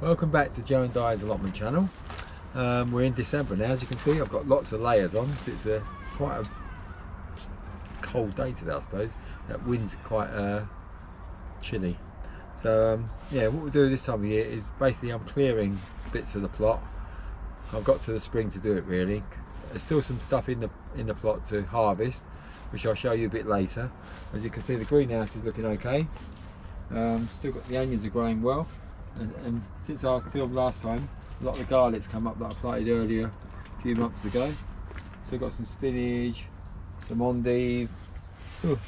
Welcome back to Joe and Di's allotment channel. We're in December now, as you can see. I've got lots of layers on. It's quite a cold day today, I suppose. That wind's quite chilly. So yeah, what we'll do this time of year is basically I'm clearing bits of the plot. I've got to the spring to do it really. There's still some stuff in the plot to harvest, which I'll show you a bit later. As you can see, the greenhouse is looking okay. Still got the onions are growing well, and since I filmed last time, a lot of the garlic's come up that I planted earlier a few months ago. So I've got some spinach, some endive,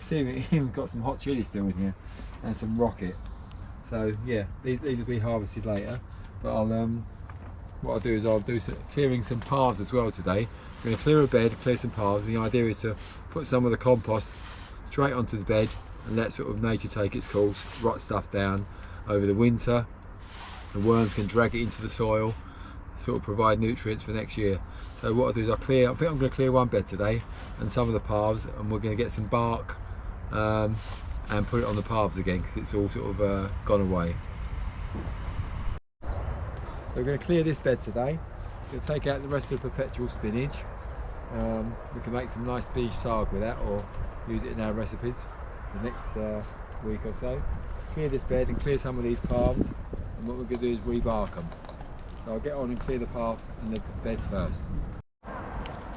see we've even got some hot chilli still in here, and some rocket. So yeah, these will be harvested later, but what I'll do is I'll do clearing some paths as well today. I'm going to clear a bed, clear some paths, and the idea is to put some of the compost straight onto the bed and let sort of nature take its course, rot stuff down over the winter. The worms can drag it into the soil, sort of provide nutrients for next year. So what I'll do is I think I'm going to clear one bed today and some of the paths, and we're going to get some bark and put it on the paths again because it's all sort of gone away. So we're going to clear this bed today. We're going to take out the rest of the perpetual spinach. We can make some nice spinach saag with that, or use it in our recipes the next week or so. Clear this bed and clear some of these paths, and what we're going to do is rebark them. So I'll get on and clear the path and the beds first.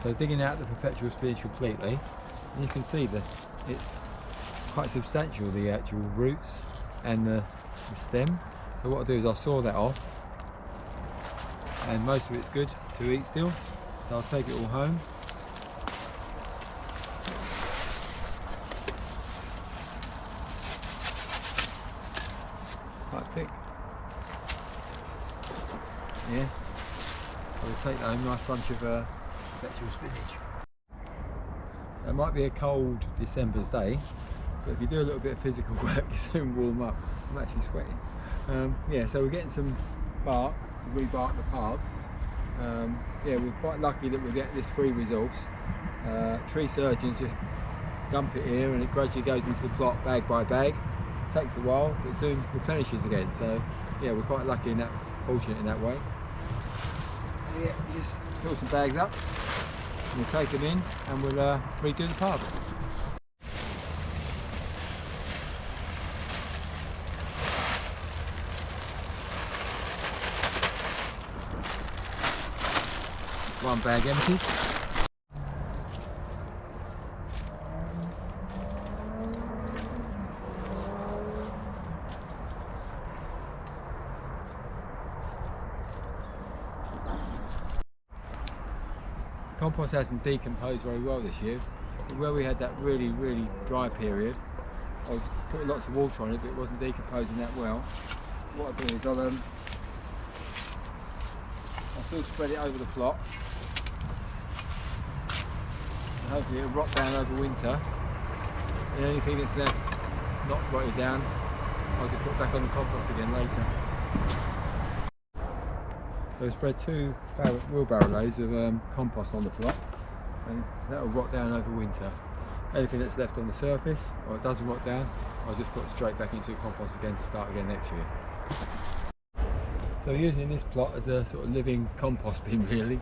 So digging out the perpetual spinach completely, and you can see that it's quite substantial, the actual roots and the stem. So what I'll do is I'll saw that off, and most of it's good to eat still, so I'll take it all home. Quite thick. Yeah, I'll take that home, nice bunch of perpetual spinach. So it might be a cold December's day, but if you do a little bit of physical work you soon warm up. I'm actually sweating. Yeah, so we're getting some bark to rebark the paths. Yeah, we're quite lucky that we get this free resource. Tree surgeons just dump it here and it gradually goes into the plot bag by bag. Takes a while, but soon replenishes again. So yeah, we're quite lucky in that, fortunate in that way. Yeah, you just fill some bags up, and we'll take them in and we'll redo the paths. One bag empty. The compost hasn't decomposed very well this year, but where we had that really dry period, I was putting lots of water on it, but it wasn't decomposing that well. What I'll do is I'll still spread it over the plot, and hopefully it'll rot down over winter, and anything that's left not rotted down I'll just put back on the compost again later. So I spread 2 wheelbarrow loads of compost on the plot, and that will rot down over winter. Anything that's left on the surface, or it doesn't rot down, I'll just put it straight back into the compost again to start again next year. So we're using this plot as a sort of living compost bin really.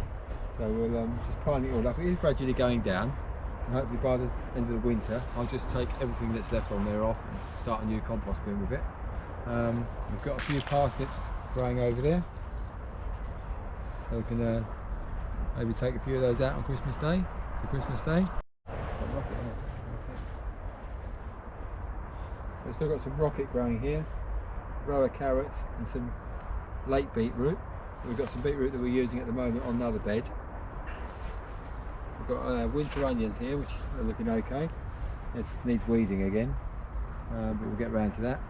So we'll just piling it all up. It is gradually going down, and hopefully by the end of the winter I'll just take everything that's left on there off and start a new compost bin with it. We've got a few parsnips growing over there, so we can maybe take a few of those out on Christmas Day, for Christmas Day. We've still got some rocket growing here, a row of carrots and some late beetroot. We've got some beetroot that we're using at the moment on another bed. We've got winter onions here, which are looking okay. It needs weeding again, but we'll get round to that.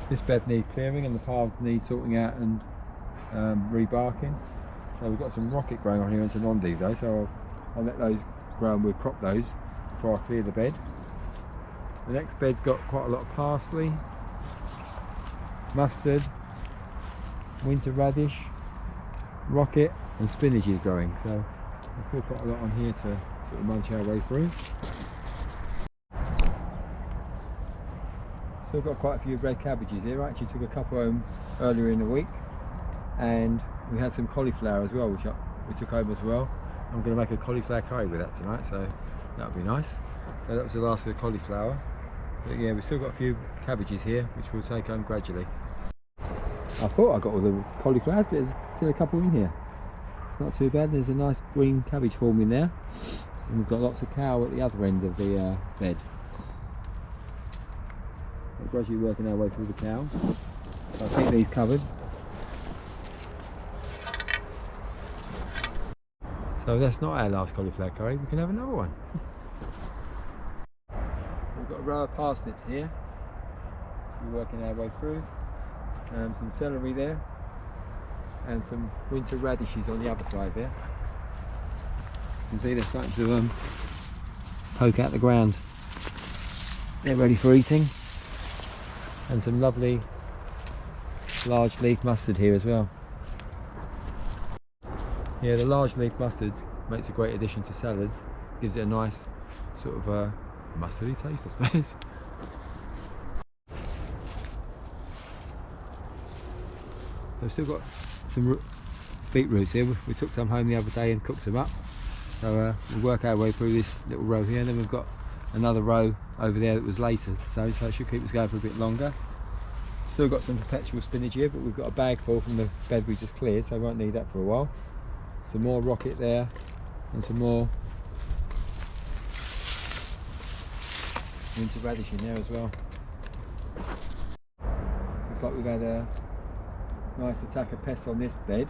This bed needs clearing and the paths need sorting out and rebarking. So we've got some rocket growing on here and some endive though, so I'll let those grow and we'll crop those before I clear the bed. The next bed's got quite a lot of parsley, mustard, winter radish, rocket and spinach is growing, so there's still quite a lot on here to sort of munch our way through. Still got quite a few red cabbages here. I actually took a couple home earlier in the week. and we had some cauliflower as well, which we took home as well. I'm going to make a cauliflower curry with that tonight, so that'll be nice. So that was the last of the cauliflower. But yeah, we've still got a few cabbages here, which we'll take home gradually. I thought I got all the cauliflowers, but there's still a couple in here. It's not too bad. There's a nice green cabbage forming there, and we've got lots of cow at the other end of the bed. We're gradually working our way through the cows. So I'll keep these covered. So that's not our last cauliflower curry, we can have another one. We've got a row of parsnips here, we're working our way through. Some celery there, and some winter radishes on the other side there. You can see they're starting to poke out the ground. They're ready for eating. And some lovely large leaf mustard here as well. Yeah, the large leaf mustard makes a great addition to salads, gives it a nice sort of mustardy taste, I suppose. We've still got some beetroots here. We took some home the other day and cooked them up. So we'll work our way through this little row here, and then we've got another row over there that was later. So it should keep us going for a bit longer. Still got some perpetual spinach here, but we've got a bag full from the bed we just cleared, so I won't need that for a while. Some more rocket there, and some more winter radish in there as well. Looks like we've had a nice attack of pests on this bed,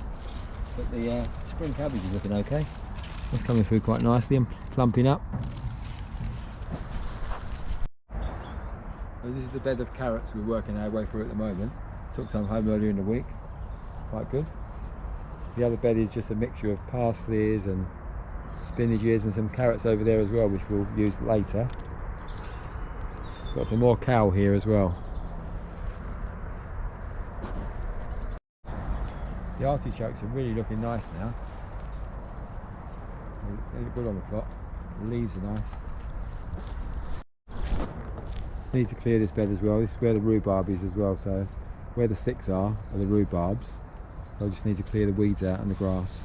but the spring cabbage is looking okay. It's coming through quite nicely and plumping up. So this is the bed of carrots we're working our way through at the moment. Took some home earlier in the week, quite good. The other bed is just a mixture of parsleys and spinaches and some carrots over there as well, which we'll use later. Got some more cow here as well. The artichokes are really looking nice now. They look good on the plot. The leaves are nice. Need to clear this bed as well. This is where the rhubarb is as well, so where the sticks are the rhubarbs. So I just need to clear the weeds out and the grass.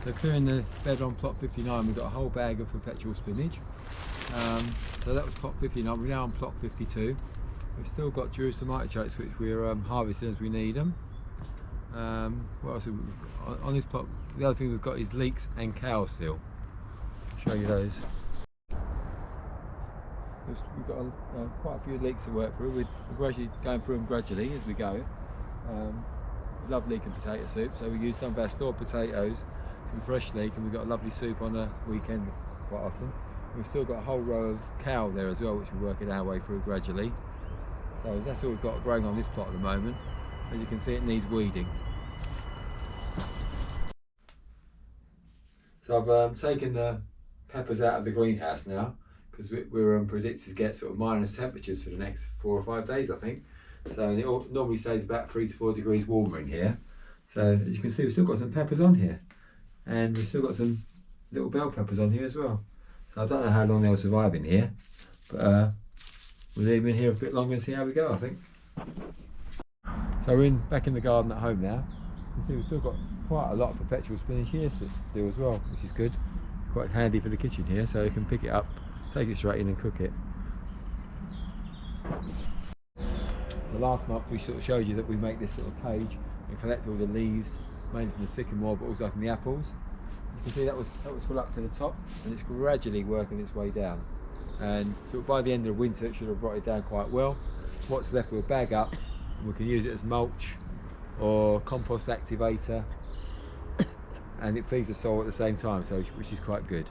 So clearing the bed on plot 59, we've got a whole bag of perpetual spinach. So that was plot 59, we're now on plot 52. We've still got Jerusalem artichokes, which we're harvesting as we need them. What else have we got? On this plot, the other thing we've got is leeks and cows still. I'll show you those. So we've got quite a few leeks to work through. We're actually going through them gradually as we go. We love leek and potato soup, so we use some of our stored potatoes, some fresh leek, and we've got a lovely soup on the weekend quite often. We've still got a whole row of cow there as well, which we're working our way through gradually. So that's all we've got growing on this plot at the moment. As you can see, it needs weeding. So I've taken the peppers out of the greenhouse now, because we're predicted to get sort of minus temperatures for the next 4 or 5 days, I think. So it normally stays about 3 to 4 degrees warmer in here. So as you can see, we've still got some peppers on here, and we've still got some little bell peppers on here as well. So I don't know how long they'll survive in here, but we'll leave them in here a bit longer and see how we go, I think. So we're back in the garden at home now. You can see we've still got quite a lot of perpetual spinach here still as well, which is good. Quite handy for the kitchen here, so you can pick it up, take it straight in and cook it. The last month we sort of showed you that we make this little cage and collect all the leaves, mainly from the sycamore but also from the apples. You can see that was full up to the top, and it's gradually working its way down. And so by the end of the winter it should have rotted down quite well. What's left we'll bag up, and we can use it as mulch or compost activator, and it feeds the soil at the same time, so which is quite good.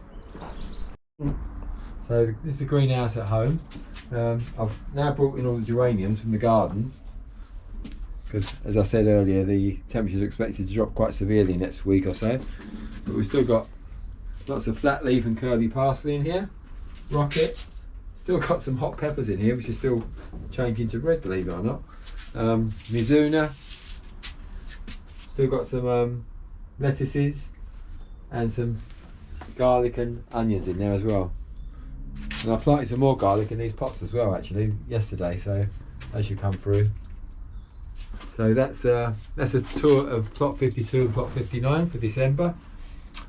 So this is the greenhouse at home. I've now brought in all the geraniums from the garden, because as I said earlier, the temperatures are expected to drop quite severely next week or so. But we've still got lots of flat leaf and curly parsley in here, rocket. Still got some hot peppers in here, which is still changing to red, believe it or not. Mizuna. Still got some lettuces and some garlic and onions in there as well. And I planted some more garlic in these pots as well, actually, yesterday, so they should come through. So that's a tour of plot 52 and plot 59 for December.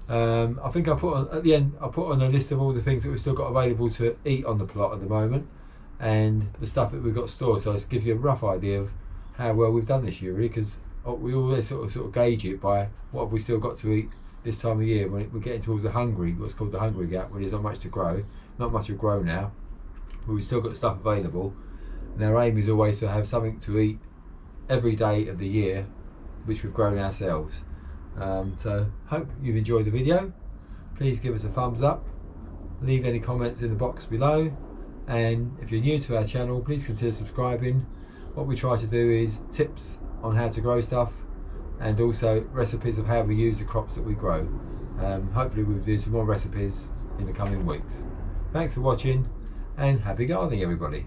I think I put on at the end. I put on a list of all the things that we've still got available to eat on the plot at the moment, and the stuff that we've got stored. So it gives you a rough idea of how well we've done this year, really, because we always sort of gauge it by what have we still got to eat this time of year when we're getting towards what's called the hungry gap, when there's not much to grow. Not much will grow now, but we've still got stuff available, and our aim is always to have something to eat every day of the year which we've grown ourselves. So hope you've enjoyed the video. Please give us a thumbs up, leave any comments in the box below, and if you're new to our channel, please consider subscribing. What we try to do is tips on how to grow stuff, and also recipes of how we use the crops that we grow. Hopefully we'll do some more recipes in the coming weeks. Thanks for watching, and happy gardening everybody.